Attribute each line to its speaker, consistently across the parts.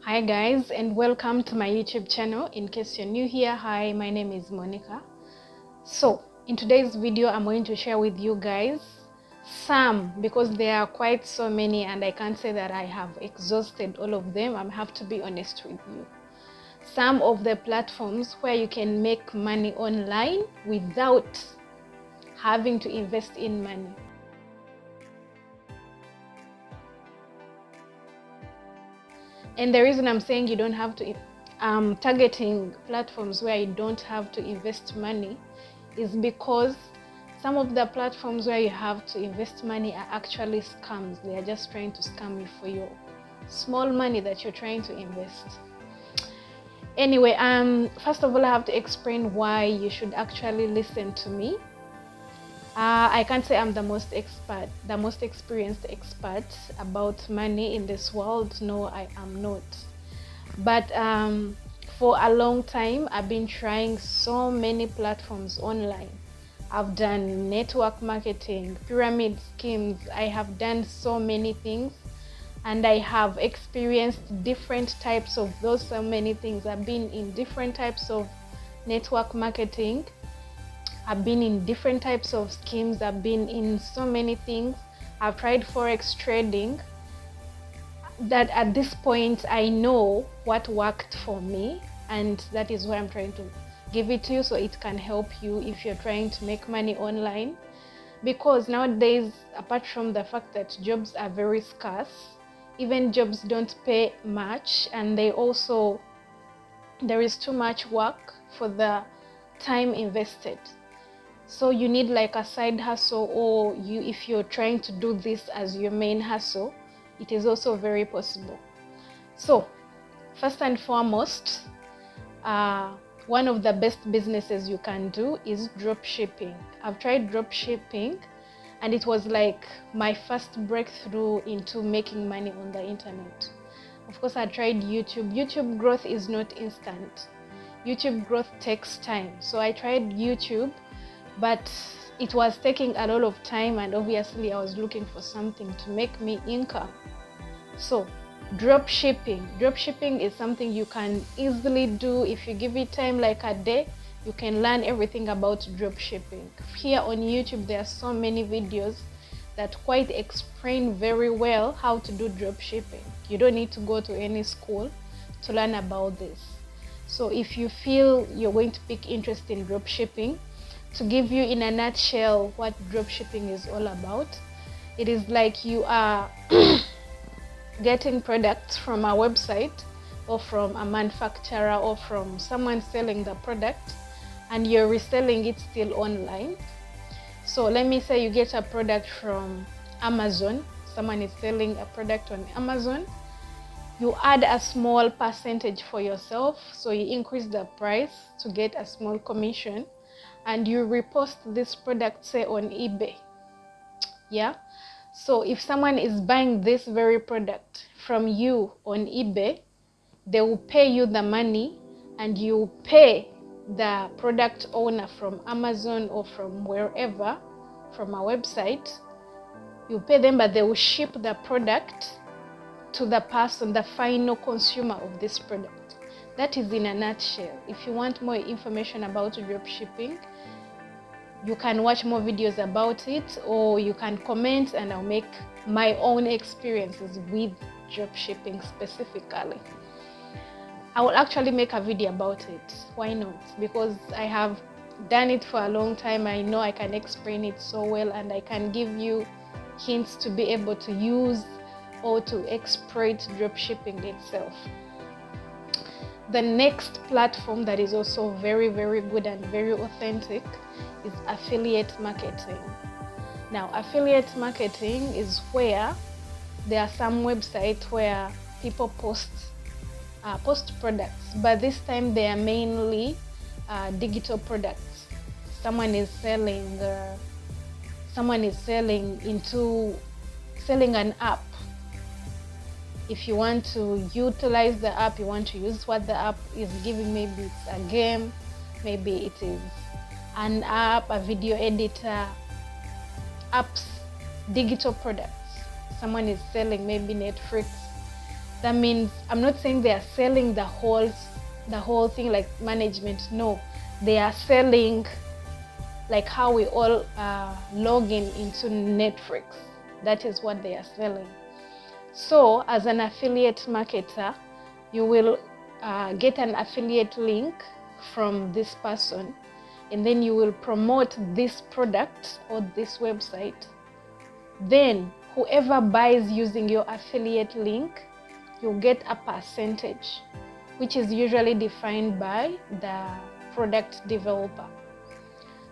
Speaker 1: Hi guys, and welcome to my YouTube channel. In case you're new here, hi, my name is Monica. So in today's video I'm going to share with you guys some, because there are quite so many and I can't say that I have exhausted all of them. I have to be honest with you. Some of the platforms where you can make money online without having to invest in money. And the reason I'm saying you don't have to, targeting platforms where you don't have to invest money is because some of the platforms where you have to invest money are actually scams. They are just trying to scam you for your small money that you're trying to invest. Anyway, first of all, I have to explain why you should actually listen to me. I can't say I'm the most experienced expert about money in this world. No, I am not. But for a long time, I've been trying so many platforms online. I've done network marketing, pyramid schemes. I have done so many things, and I have experienced different types of those so many things. I've been in different types of network marketing. I've been in different types of schemes. I've been in so many things. I've tried forex trading. That at this point I know what worked for me, and that is why I'm trying to give it to you so it can help you if you're trying to make money online. Because nowadays, apart from the fact that jobs are very scarce, even jobs don't pay much, and there is too much work for the time invested. So you need like a side hustle, or if you're trying to do this as your main hustle, it is also very possible. So first and foremost, one of the best businesses you can do is dropshipping. I've tried dropshipping, and it was like my first breakthrough into making money on the internet. Of course, I tried YouTube. YouTube growth is not instant. YouTube growth takes time. So I tried YouTube, but it was taking a lot of time, and obviously I was looking for something to make me income. So dropshipping is something you can easily do. If you give it time, like a day, you can learn everything about dropshipping. Here on YouTube there are so many videos that quite explain very well how to do dropshipping. You don't need to go to any school to learn about this. So if you feel you're going to pick interest in dropshipping, to give you in a nutshell what dropshipping is all about, it is like you are getting products from a website or from a manufacturer or from someone selling the product, and you're reselling it still online. So let me say you get a product from Amazon. Someone is selling a product on Amazon. You add a small percentage for yourself, so you increase the price to get a small commission, and you repost this product, say on eBay. Yeah, so if someone is buying this very product from you on eBay, they will pay you the money, and you pay the product owner from Amazon or from wherever, from a website. You pay them, but they will ship the product to the person, the final consumer of this product. That is in a nutshell. If you want more information about dropshipping, you can watch more videos about it, or you can comment and I'll make my own experiences with dropshipping specifically. I will actually make a video about it. Why not? Because I have done it for a long time. I know I can explain it so well, and I can give you hints to be able to use or to exploit dropshipping itself. The next platform that is also very, very good and very authentic is affiliate marketing. Now, affiliate marketing is where there are some websites where people post products, but this time they are mainly digital products. Someone is selling an app. If you want to utilize the app, you want to use what the app is giving, maybe it's a game, maybe it is an app, a video editor, apps, digital products. Someone is selling maybe Netflix, That means I'm not saying they are selling the whole thing like management. No, they are selling like how we all log in into Netflix. That is what they are selling. So as an affiliate marketer, you will get an affiliate link from this person, and then you will promote this product or this website. Then whoever buys using your affiliate link, you'll get a percentage, which is usually defined by the product developer.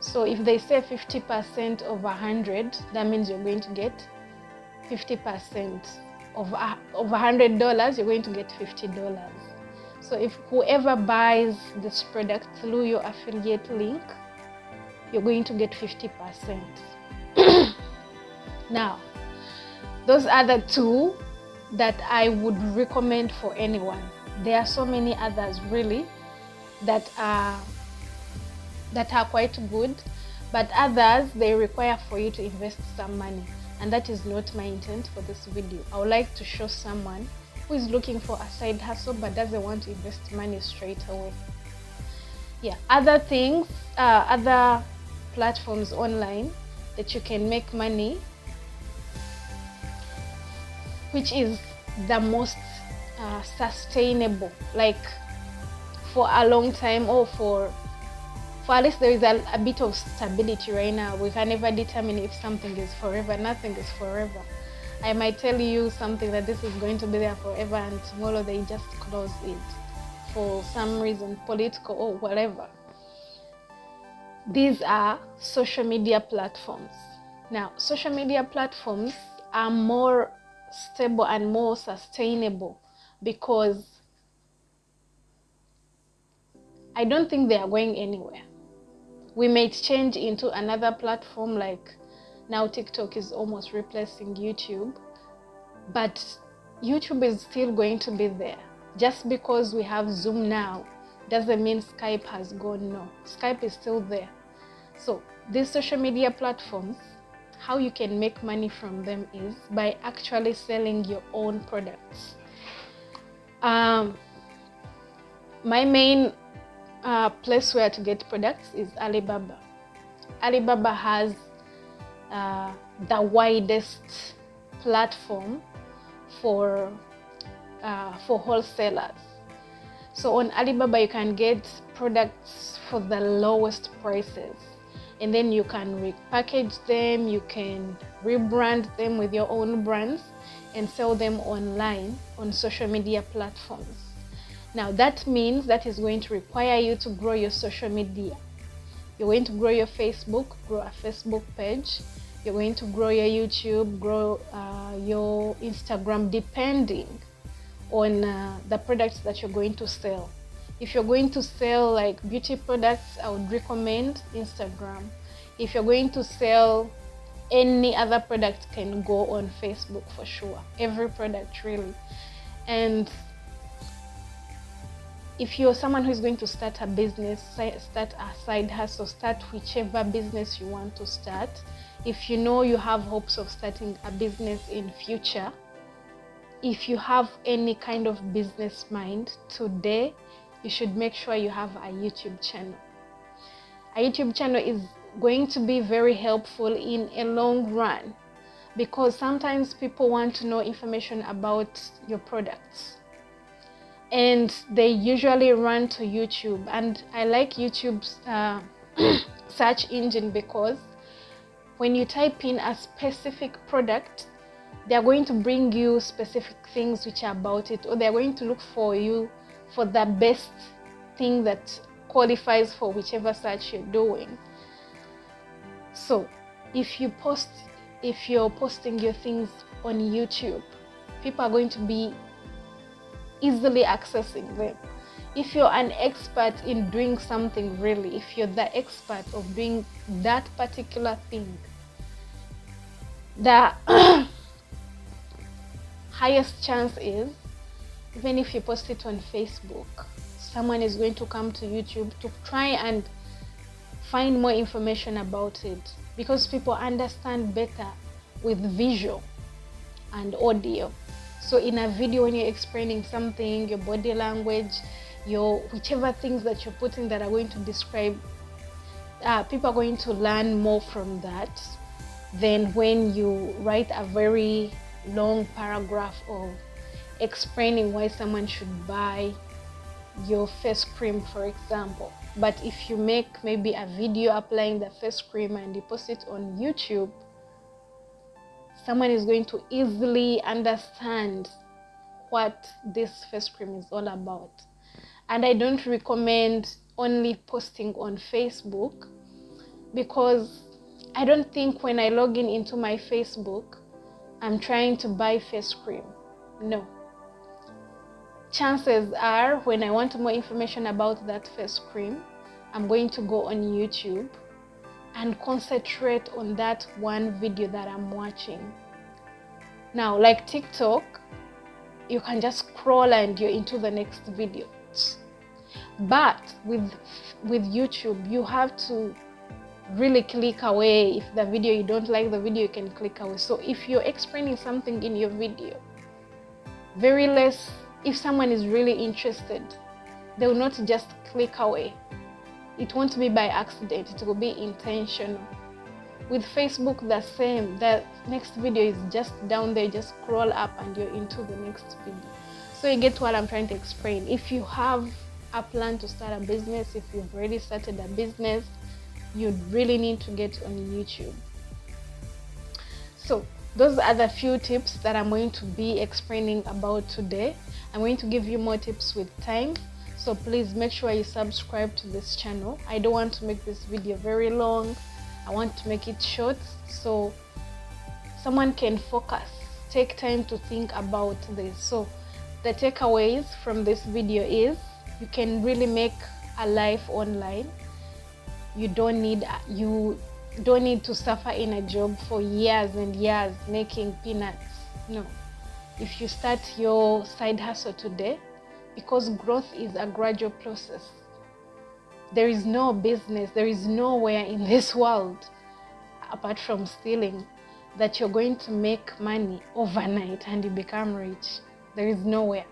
Speaker 1: So if they say 50% of 100, that means you're going to get 50% of $100, you're going to get $50. So if whoever buys this product through your affiliate link, you're going to get 50%. Now, those are the two that I would recommend for anyone. There are so many others really that are quite good, but others, they require for you to invest some money, and that is not my intent for this video. I would like to show someone who is looking for a side hustle but doesn't want to invest money straight away. Yeah, other things, other platforms online that you can make money, which is the most sustainable, like for a long time, or for at least there is a bit of stability right now. We can never determine if something is forever. Nothing is forever. I might tell you something that this is going to be there forever, and tomorrow they just close it for some reason, political or whatever. These are social media platforms. Now, social media platforms are more stable and more sustainable because I don't think they are going anywhere. We may change into another platform, like now TikTok is almost replacing YouTube, but YouTube is still going to be there. Just because we have Zoom now doesn't mean Skype has gone. No, Skype is still there. So these social media platforms, how you can make money from them is by actually selling your own products. My main place where to get products is Alibaba. Alibaba has the widest platform for wholesalers. So on Alibaba you can get products for the lowest prices, and then you can repackage them, you can rebrand them with your own brands and sell them online on social media platforms. Now that means that is going to require you to grow your social media. You're going to grow your Facebook, grow a Facebook page. You're going to grow your YouTube, grow your Instagram, depending on the products that you're going to sell. If you're going to sell like beauty products, I would recommend Instagram. If you're going to sell any other product, can go on Facebook for sure. Every product really. And if you're someone who is going to start a business, start a side hustle, start whichever business you want to start, if you know you have hopes of starting a business in future, if you have any kind of business mind, today you should make sure you have a YouTube channel. A YouTube channel is going to be very helpful in a long run, because sometimes people want to know information about your products and they usually run to YouTube. And I like YouTube's search engine, because when you type in a specific product, they are going to bring you specific things which are about it, or they are going to look for you for the best thing that qualifies for whichever search you're doing. So if you're posting your things on YouTube, people are going to be easily accessing them. If you're an expert in doing something, really, if you're the expert of doing that particular thing, the highest chance is, even if you post it on Facebook, someone is going to come to YouTube to try and find more information about it, because people understand better with visual and audio. So in a video, when you're explaining something, your body language, your whichever things that you're putting that are going to describe, people are going to learn more from that than when you write a very long paragraph of explaining why someone should buy your face cream, for example. But if you make maybe a video applying the face cream and you post it on YouTube, someone is going to easily understand what this face cream is all about. And I don't recommend only posting on Facebook, because I don't think when I log in into my Facebook, I'm trying to buy face cream. No. Chances are, when I want more information about that face cream, I'm going to go on YouTube and concentrate on that one video that I'm watching. Now, like TikTok, you can just scroll and you're into the next video. But with YouTube, you have to really click away. If the video, you don't like the video, you can click away. So if you're explaining something in your video, very less, if someone is really interested, they will not just click away. It won't be by accident, it will be intentional. With Facebook, the same. The next video is just down there, just scroll up and you're into the next video. So you get what I'm trying to explain. If you have a plan to start a business, if you've already started a business, you really need to get on YouTube. So those are the few tips that I'm going to be explaining about today. I'm going to give you more tips with time, so please make sure you subscribe to this channel. I don't want to make this video very long. I want to make it short so someone can focus, take time to think about this. So the takeaways from this video is, you can really make a life online. You don't need to suffer in a job for years and years making peanuts. No. If you start your side hustle today, because growth is a gradual process. There is no business, there is nowhere in this world, apart from stealing, that you're going to make money overnight and you become rich. There is nowhere.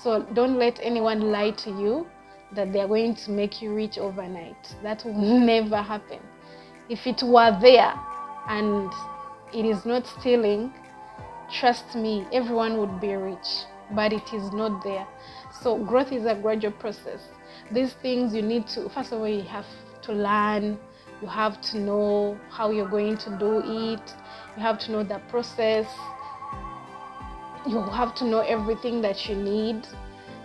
Speaker 1: So don't let anyone lie to you that they're going to make you rich overnight. That will never happen. If it were there and it is not stealing, trust me, everyone would be rich, but it is not there. So growth is a gradual process. These things you need to, first of all, you have to learn. You have to know how you're going to do it. You have to know the process. You have to know everything that you need.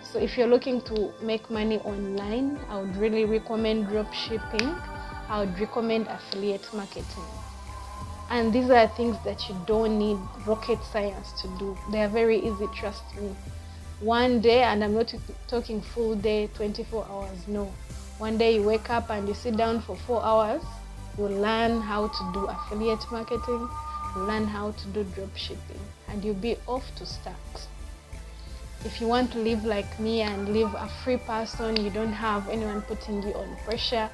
Speaker 1: So if you're looking to make money online, I would really recommend dropshipping. I would recommend affiliate marketing. And these are things that you don't need rocket science to do. They are very easy, trust me. One day, and I'm not talking full day, 24 hours, no. One day you wake up and you sit down for 4 hours, you learn how to do affiliate marketing, you learn how to do dropshipping, and you'll be off to start. If you want to live like me and live a free person, you don't have anyone putting you on pressure,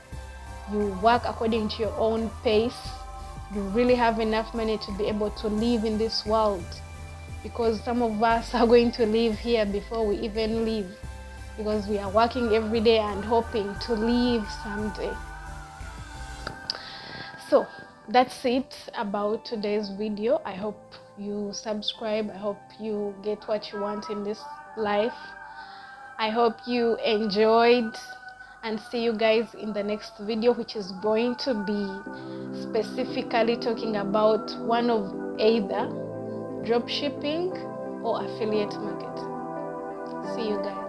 Speaker 1: you work according to your own pace, you really have enough money to be able to live in this world, because some of us are going to live here before we even leave, because we are working every day and hoping to leave someday. So that's it about today's video. I hope you subscribe. I hope you get what you want in this life. I hope you enjoyed, and see you guys in the next video, which is going to be specifically talking about one of either dropshipping or affiliate marketing. See you guys.